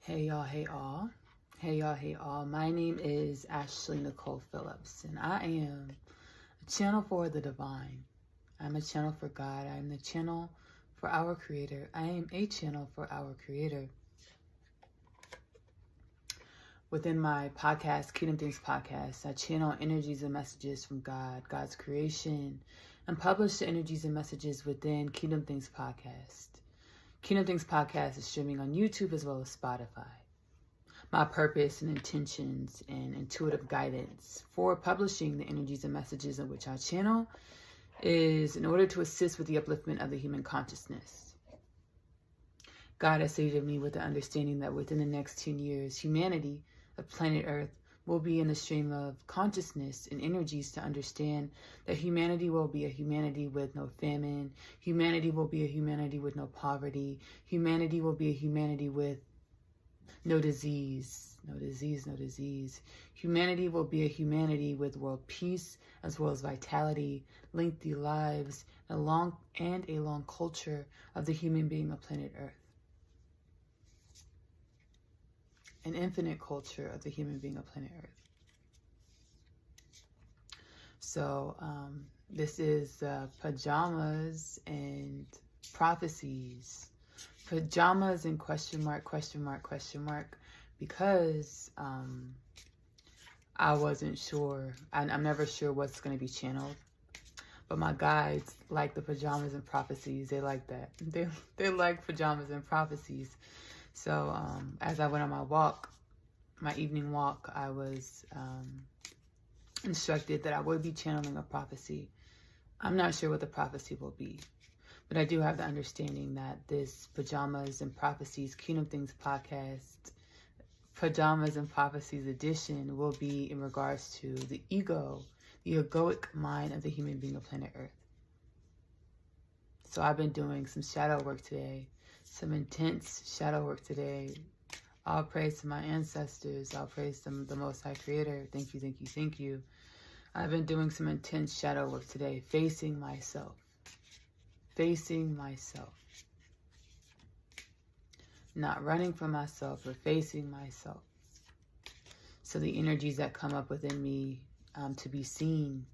Hey y'all, hey all. Hey y'all, hey all. My name is Ashley Nicole Phillips, and I am a channel for the divine. I'm a channel for God. I'm the channel for our Creator. I am a channel for our Creator. Within my podcast, Kingdom Things Podcast, I channel energies and messages from God, God's creation, and publish the energies and messages within Kingdom Things Podcast. Kingdom Things Podcast is streaming on YouTube as well as Spotify. My purpose and intentions and intuitive guidance for publishing the energies and messages in which I channel is in order to assist with the upliftment of the human consciousness. God has seated me with the understanding that within the next 10 years, humanity of planet Earth will be in the stream of consciousness and energies to understand that humanity will be a humanity with no famine. Humanity will be a humanity with no poverty. Humanity will be a humanity with no disease. No disease, no disease. Humanity will be a humanity with world peace as well as vitality, lengthy lives, a long culture of the human being of planet Earth. An infinite culture of the human being of planet Earth. So this is Pajamas and Prophecies. Pajamas and question mark, because I wasn't sure. I'm never sure what's going to be channeled. But my guides like the Pajamas and Prophecies. They like that. They like Pajamas and Prophecies. So as I went on my walk, my evening walk, I was instructed that I would be channeling a prophecy. I'm not sure what the prophecy will be, but I do have the understanding that this Pajamas and Prophecies Kingdom Things Podcast, Pajamas and Prophecies edition will be in regards to the ego, the egoic mind of the human being of planet Earth. So I've been doing some shadow work today. Some intense shadow work today. All praise to my ancestors. All praise to the Most High Creator. Thank you, thank you, thank you. I've been doing some intense shadow work today, facing myself. Facing myself. Not running from myself, but facing myself. So the energies that come up within me to be seen,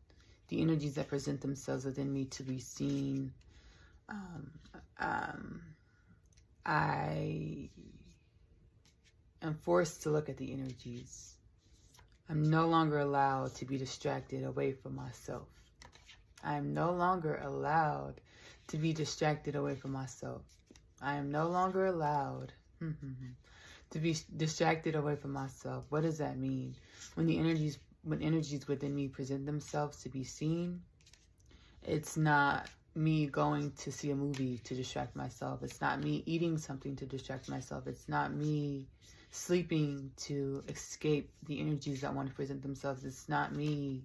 the energies that present themselves within me to be seen, I am forced to look at the energies. I'm no longer allowed to be distracted away from myself. I am no longer allowed to be distracted away from myself. I am no longer allowed to be distracted away from myself. What does that mean? When energies within me present themselves to be seen, it's not me going to see a movie to distract myself. It's not me eating something to distract myself. It's not me sleeping to escape the energies that want to present themselves. It's not me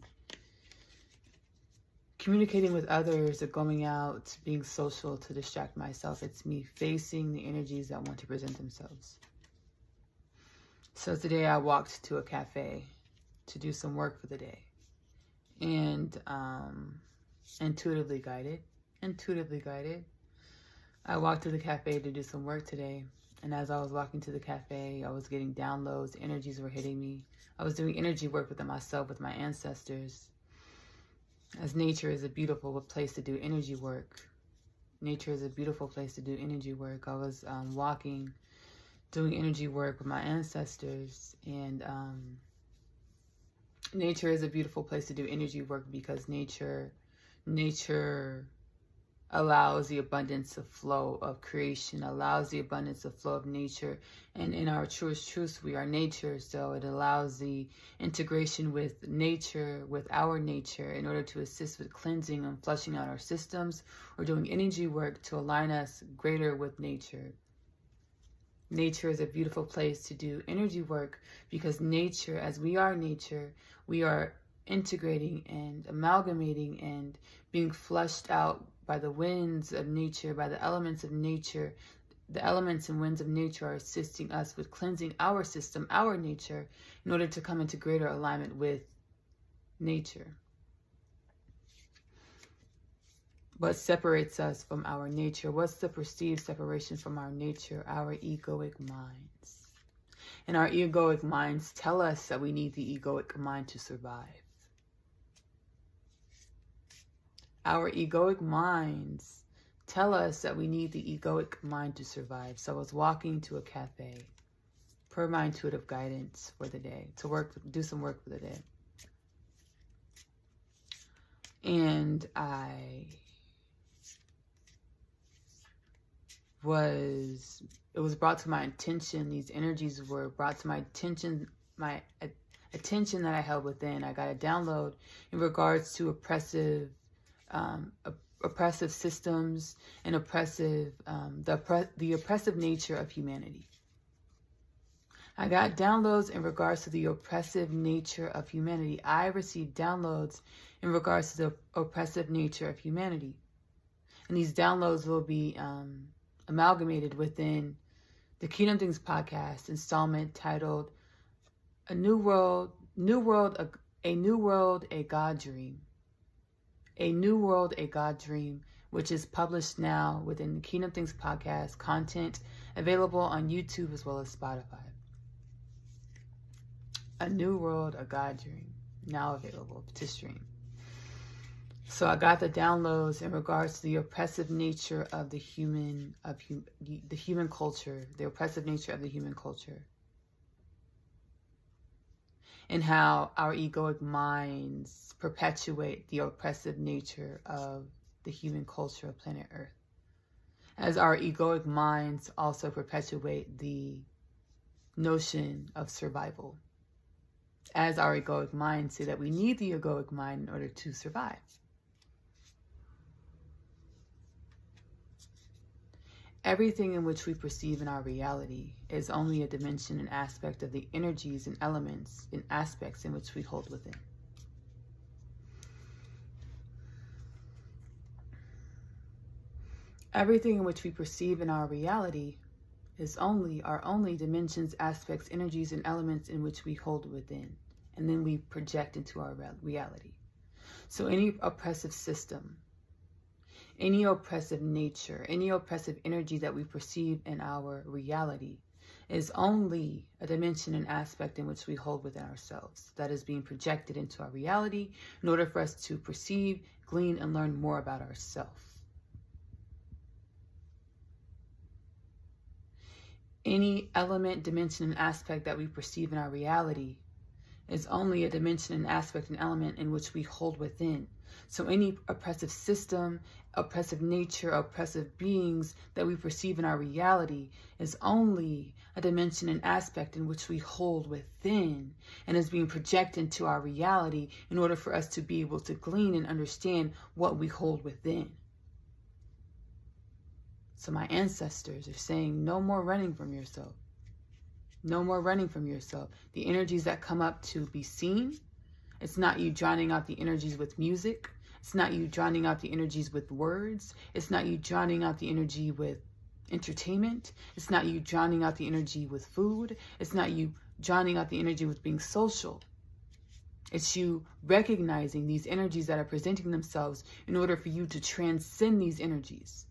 communicating with others or going out, being social to distract myself. It's me facing the energies that want to present themselves. So today I walked to a cafe to do some work for the day. And intuitively guided. I walked to the cafe to do some work today. And as I was walking to the cafe, I was getting downloads. Energies were hitting me. I was doing energy work within myself, with my ancestors. As nature is a beautiful place to do energy work. Nature is a beautiful place to do energy work. I was walking, doing energy work with my ancestors. And nature is a beautiful place to do energy work because nature allows the abundance of flow of creation, allows the abundance of flow of nature. And in our truest truth, we are nature. So it allows the integration with nature, with our nature, in order to assist with cleansing and flushing out our systems or doing energy work to align us greater with nature. Nature is a beautiful place to do energy work because nature, as we are nature, we are integrating and amalgamating and being flushed out by the winds of nature, by the elements of nature. The elements and winds of nature are assisting us with cleansing our system, our nature, in order to come into greater alignment with nature. What separates us from our nature? What's the perceived separation from our nature? Our egoic minds. And our egoic minds tell us that we need the egoic mind to survive. Our egoic minds tell us that we need the egoic mind to survive. So I was walking to a cafe per my intuitive guidance for the day, to do some work for the day. And it was brought to my attention, these energies were brought to my attention that I held within. I got a download in regards to oppressive systems and the oppressive nature of humanity. I got downloads in regards to the oppressive nature of humanity. I received downloads in regards to the oppressive nature of humanity. And these downloads will be amalgamated within the Kingdom Things podcast installment titled A New World, a God Dream. A New World, a God Dream, which is published now within the Kingdom Things podcast content, available on YouTube as well as Spotify. A New World, a God Dream, now available to stream. So I got the downloads in regards to the oppressive nature of the human culture, the oppressive nature of the human culture, and how our egoic minds perpetuate the oppressive nature of the human culture of planet Earth, as our egoic minds also perpetuate the notion of survival, as our egoic minds say that we need the egoic mind in order to survive. Everything in which we perceive in our reality is only a dimension and aspect of the energies and elements and aspects in which we hold within. Everything in which we perceive in our reality is only dimensions, aspects, energies, and elements in which we hold within, and then we project into our reality. So any oppressive system, any oppressive nature, any oppressive energy that we perceive in our reality is only a dimension and aspect in which we hold within ourselves that is being projected into our reality in order for us to perceive, glean, and learn more about ourselves. Any element, dimension, and aspect that we perceive in our reality is only a dimension and aspect and element in which we hold within. So any oppressive system, oppressive nature, oppressive beings that we perceive in our reality is only a dimension and aspect in which we hold within and is being projected into our reality in order for us to be able to glean and understand what we hold within. So my ancestors are saying, no more running from yourself. No more running from yourself. The energies that come up to be seen, it's not you drowning out the energies with music. It's not you drowning out the energies with words. It's not you drowning out the energy with entertainment. It's not you drowning out the energy with food. It's not you drowning out the energy with being social. It's you recognizing these energies that are presenting themselves in order for you to transcend these energies.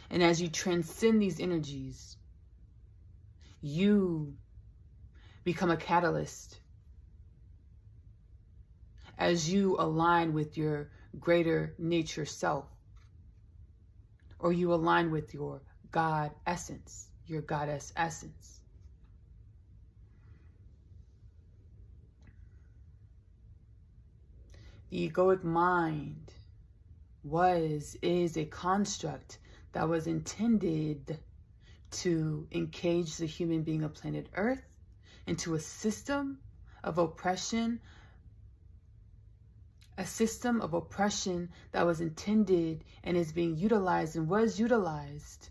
And as you transcend these energies, you become a catalyst. As you align with your greater nature self, or you align with your God essence, your goddess essence. The egoic mind is a construct that was intended to engage the human being of planet Earth into a system of oppression, that was intended and is being utilized and was utilized,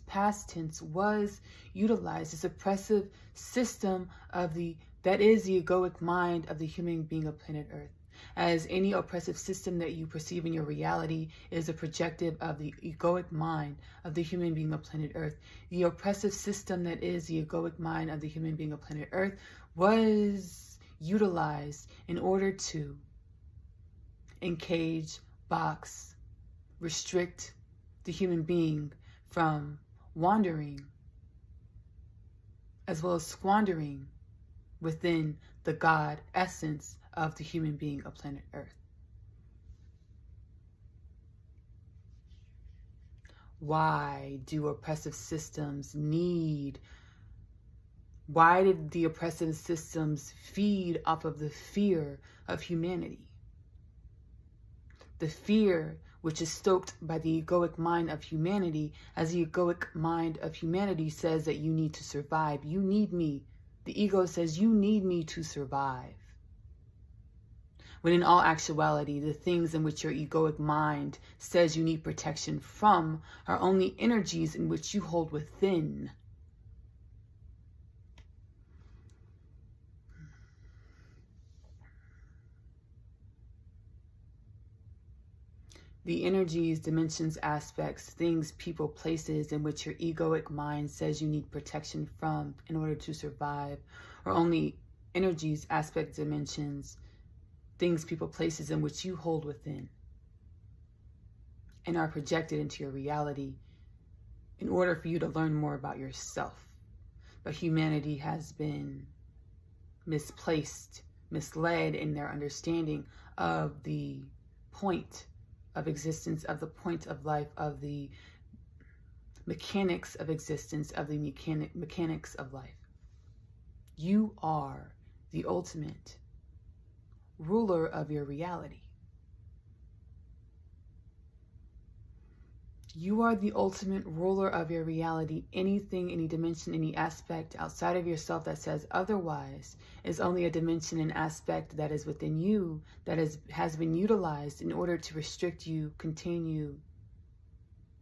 past tense, was utilized. This oppressive system that is the egoic mind of the human being of planet Earth. As any oppressive system that you perceive in your reality is a projective of the egoic mind of the human being of planet Earth. The oppressive system that is the egoic mind of the human being of planet Earth was utilized in order to encage, box, restrict the human being from wandering as well as squandering within the God essence of the human being of planet Earth. Why did the oppressive systems feed off of the fear of humanity? The fear which is stoked by the egoic mind of humanity, as the egoic mind of humanity says that you need to survive. You need me. The ego says you need me to survive. When in all actuality, the things in which your egoic mind says you need protection from are only energies in which you hold within. The energies, dimensions, aspects, things, people, places in which your egoic mind says you need protection from in order to survive are only energies, aspects, dimensions, things, people, places in which you hold within and are projected into your reality in order for you to learn more about yourself. But humanity has been misplaced, misled in their understanding of the point of existence, of the point of life, of the mechanics of existence, of the mechanics of life. You are the ultimate ruler of your reality. You are the ultimate ruler of your reality. Anything, any dimension, any aspect outside of yourself that says otherwise is only a dimension and aspect that is within you, that has been utilized in order to restrict you, contain you,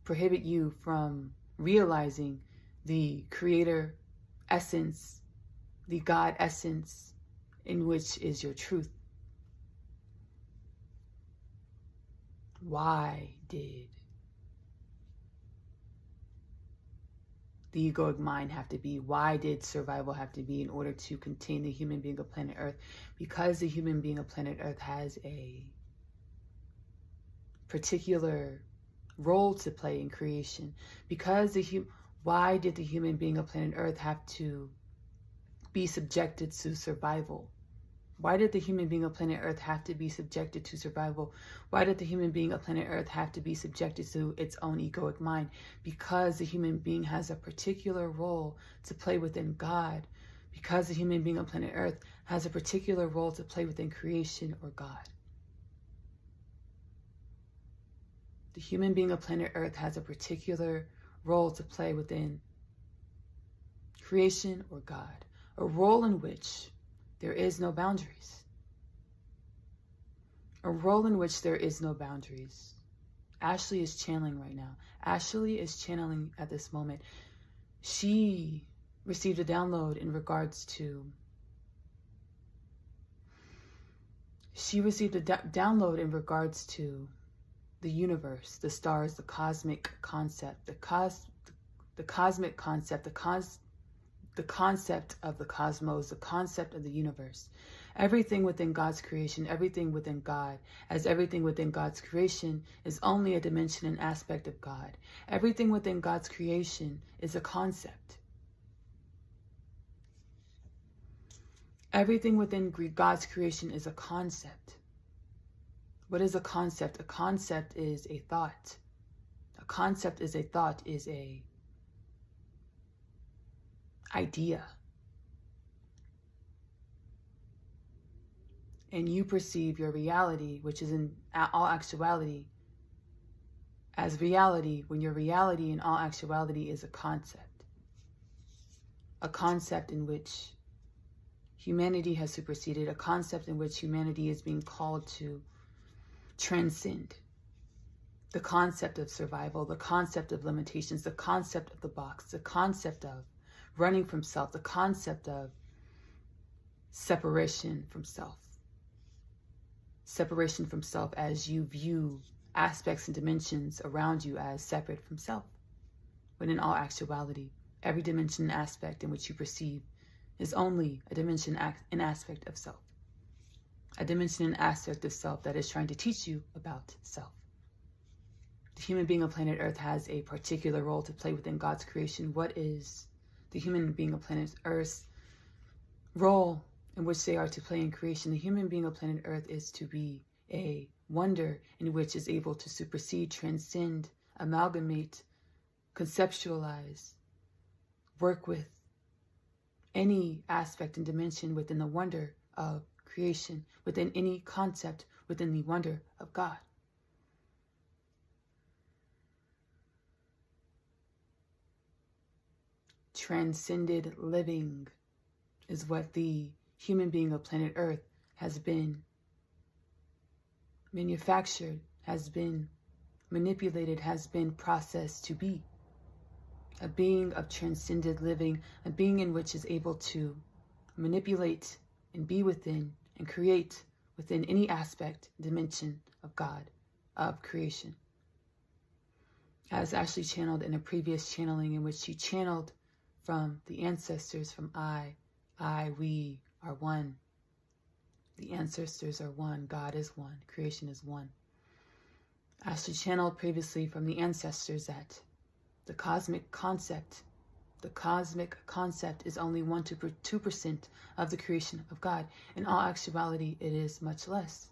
prohibit you from realizing the creator essence, the God essence, in which is your truth. Why did the egoic mind have to be? Why did survival have to be in order to contain the human being of planet Earth? Because the human being of planet Earth has a particular role to play in creation. Because why did the human being of planet Earth have to be subjected to survival? Why did the human being of planet Earth have to be subjected to survival? Why did the human being of planet Earth have to be subjected to its own egoic mind? Because the human being has a particular role to play within God. Because the human being on planet Earth has a particular role to play within creation or God. The human being of planet Earth has a particular role to play within creation or God. A role in which there is no boundaries. A role in which there is no boundaries. Ashley is channeling right now. Ashley is channeling at this moment. She received a download in regards to... download in regards to the universe, the stars, the cosmic concept, the cosmic concept, the concept of the cosmos, the concept of the universe. Everything within God's creation, everything within God, as everything within God's creation is only a dimension and aspect of God. Everything within God's creation is a concept. Everything within God's creation is a concept. What is a concept? A concept is a thought. A concept is a thought, is a idea. And you perceive your reality, which is in all actuality, as reality, when your reality in all actuality is a concept. A concept in which humanity has superseded, a concept in which humanity is being called to transcend. The concept of survival, the concept of limitations, the concept of the box, the concept of running from self, the concept of separation from self. Separation from self as you view aspects and dimensions around you as separate from self. When in all actuality, every dimension and aspect in which you perceive is only a dimension and aspect of self. A dimension and aspect of self that is trying to teach you about self. the human being of planet Earth has a particular role to play within God's creation. What is the human being of planet Earth's role in which they are to play in creation? The human being of planet Earth is to be a wonder in which is able to supersede, transcend, amalgamate, conceptualize, work with any aspect and dimension within the wonder of creation, within any concept within the wonder of God. Transcended living is what the human being of planet Earth has been manufactured, has been manipulated, has been processed to be. A being of transcended living, a being in which is able to manipulate and be within and create within any aspect, dimension of God, of creation. As Ashley channeled in a previous channeling in which she channeled from the ancestors, from we are one. The ancestors are one, God is one, creation is one. Ashley channeled previously from the ancestors that the cosmic concept is only 1 to 2% of the creation of God. In all actuality, it is much less.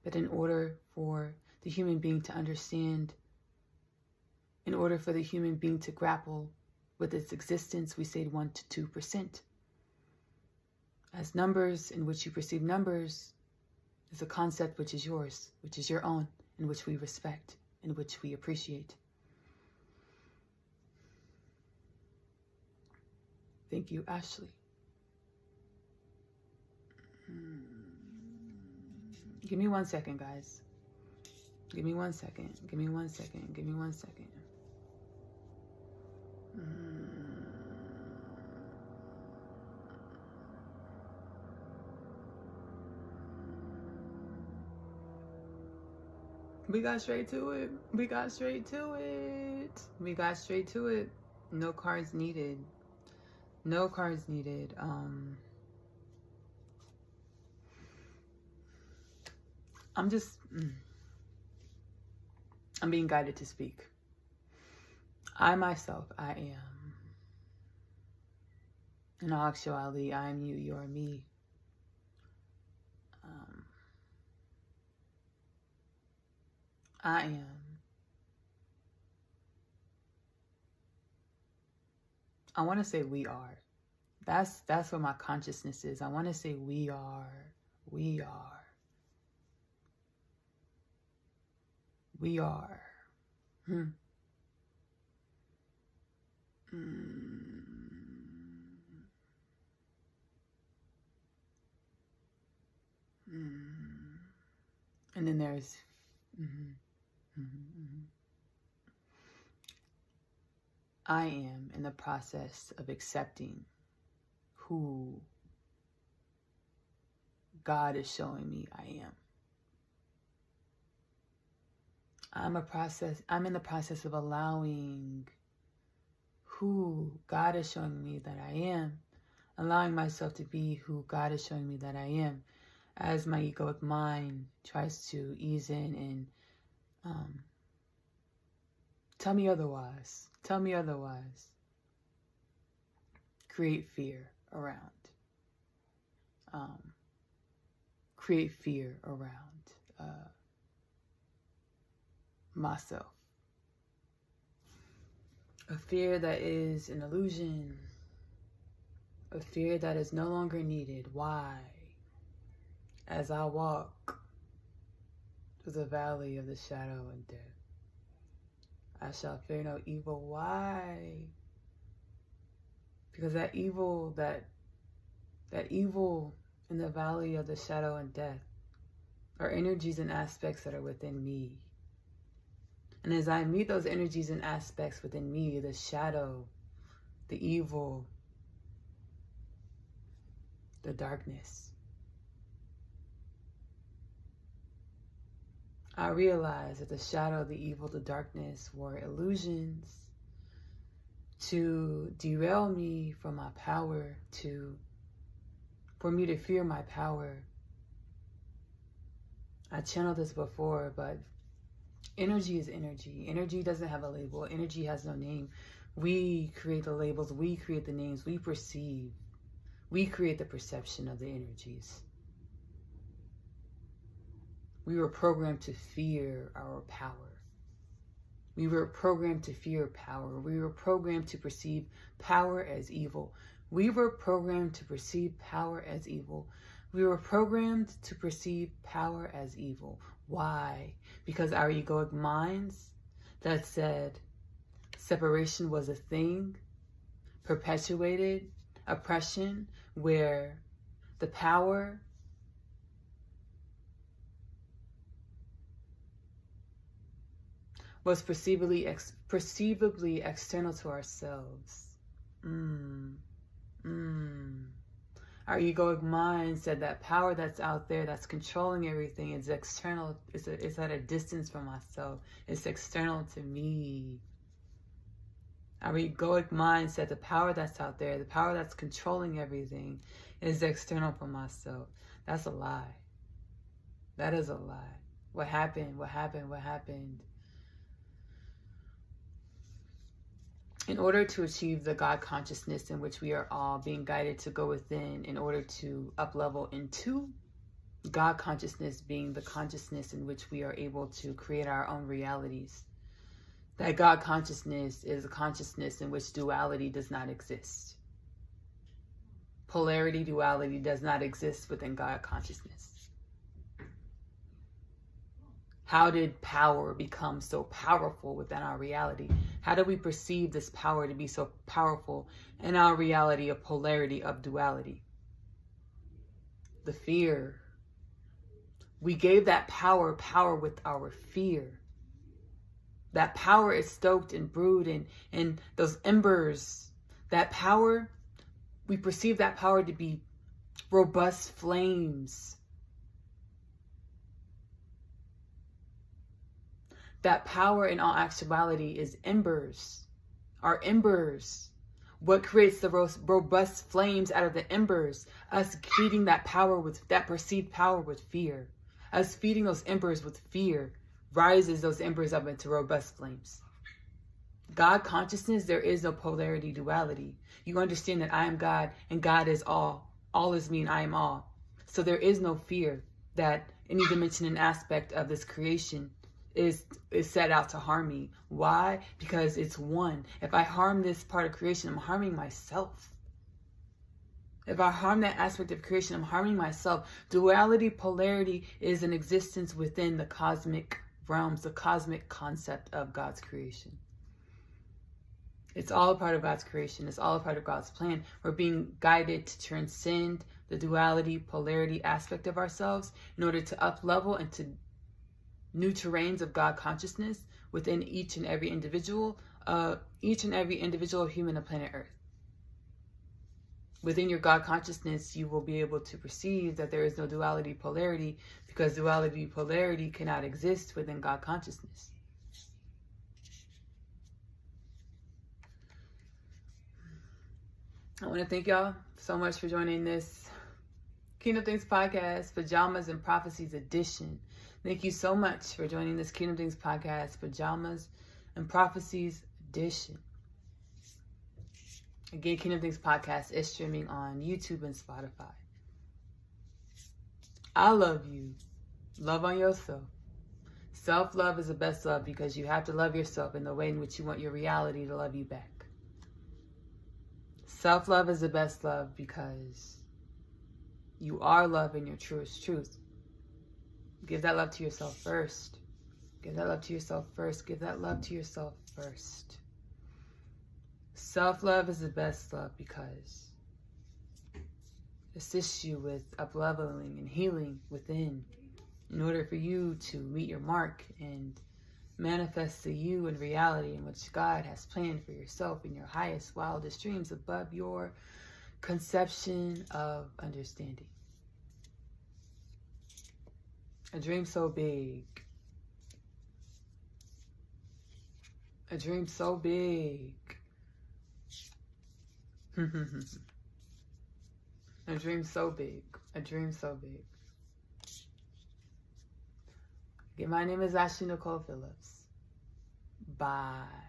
But in order for the human being to understand, in order for the human being to grapple with its existence, we say 1 to 2%. As numbers, in which you perceive numbers, is a concept which is yours, which is your own, in which we respect, in which we appreciate. Thank you, Ashley. Give me 1 second, guys. Give me 1 second. Give me 1 second. Give me 1 second. We got straight to it. We got straight to it. We got straight to it. No cards needed. No cards needed. I'm being guided to speak. I myself, I am. In all actuality, I am you, you are me. I am. I want to say we are. That's what my consciousness is. I want to say we are. We are. We are. And then there's I am in the process of accepting who God is showing me I am. I'm in the process of allowing who God is showing me that I am, allowing myself to be who God is showing me that I am, as my egoic mind tries to ease in and tell me otherwise. Tell me otherwise. Create fear around. Create fear around myself. A fear that is an illusion. A fear that is no longer needed. Why? As I walk through the valley of the shadow and death, I shall fear no evil. Why? Because that evil in the valley of the shadow and death are energies and aspects that are within me. And as I meet those energies and aspects within me, the shadow, the evil, the darkness, I realized that the shadow, the evil, the darkness were illusions to derail me from my power, for me to fear my power. I channeled this before, but Energy is energy. Energy doesn't have a label. Energy has no name. We create the labels. We create the names. We perceive. We create the perception of the energies. We were programmed to fear our power. We were programmed to fear power. We were programmed to perceive power as evil. We were programmed to perceive power as evil. We were programmed to perceive power as evil. Why? Because our egoic minds that said separation was a thing perpetuated oppression, where the power was perceivably external to ourselves. Our egoic mind said that power that's out there, that's controlling everything, is external. It's at a distance from myself. It's external to me. Our egoic mind said the power that's out there, the power that's controlling everything, is external from myself. That's a lie. That is a lie. What happened? In order to achieve the God consciousness in which we are all being guided to go within, in order to up-level into God consciousness being the consciousness in which we are able to create our own realities, that God consciousness is a consciousness in which duality does not exist. Polarity, duality does not exist within God consciousness. How did power become so powerful within our reality? How do we perceive this power to be so powerful in our reality of polarity, of duality? The fear. We gave that power with our fear. That power is stoked and brewed in those embers. That power, we perceive that power to be robust flames. That power in all actuality is embers. Our embers. What creates the robust flames out of the embers? Us feeding that power with that perceived power with fear. Us feeding those embers with fear rises those embers up into robust flames. God consciousness, there is no polarity, duality. You understand that I am God and God is all. All is me and I am all. So there is no fear that any dimension and aspect of this creation is set out to harm me. Why? Because it's one. If I harm this part of creation, I'm harming myself. If I harm that aspect of creation, I'm harming myself. Duality, polarity is an existence within the cosmic realms, the cosmic concept of God's creation. It's all a part of God's creation. It's all a part of God's plan. We're being guided to transcend the duality, polarity aspect of ourselves in order to up-level and to new terrains of God consciousness within each and every individual human on planet Earth. Within your God consciousness, you will be able to perceive that there is no duality, polarity, because duality, polarity cannot exist within God consciousness. I want to thank y'all so much for joining this Kingdom Things Podcast, Pajamas and Prophecies edition. Thank you so much for joining this Kingdom Things Podcast, Pajamas and Prophecies edition. Again, Kingdom Things Podcast is streaming on YouTube and Spotify. I love you. Love on yourself. Self-love is the best love because you have to love yourself in the way in which you want your reality to love you back. Self-love is the best love because you are love in your truest truth. Give that love to yourself first. Give that love to yourself first. Give that love to yourself first. Self-love is the best love because it assists you with up-leveling and healing within in order for you to meet your mark and manifest the you in reality in which God has planned for yourself in your highest, wildest dreams above your conception of understanding. A dream so big. A dream so big. A dream so big. A dream so big. Again, my name is Ashley Nicole Phillips. Bye.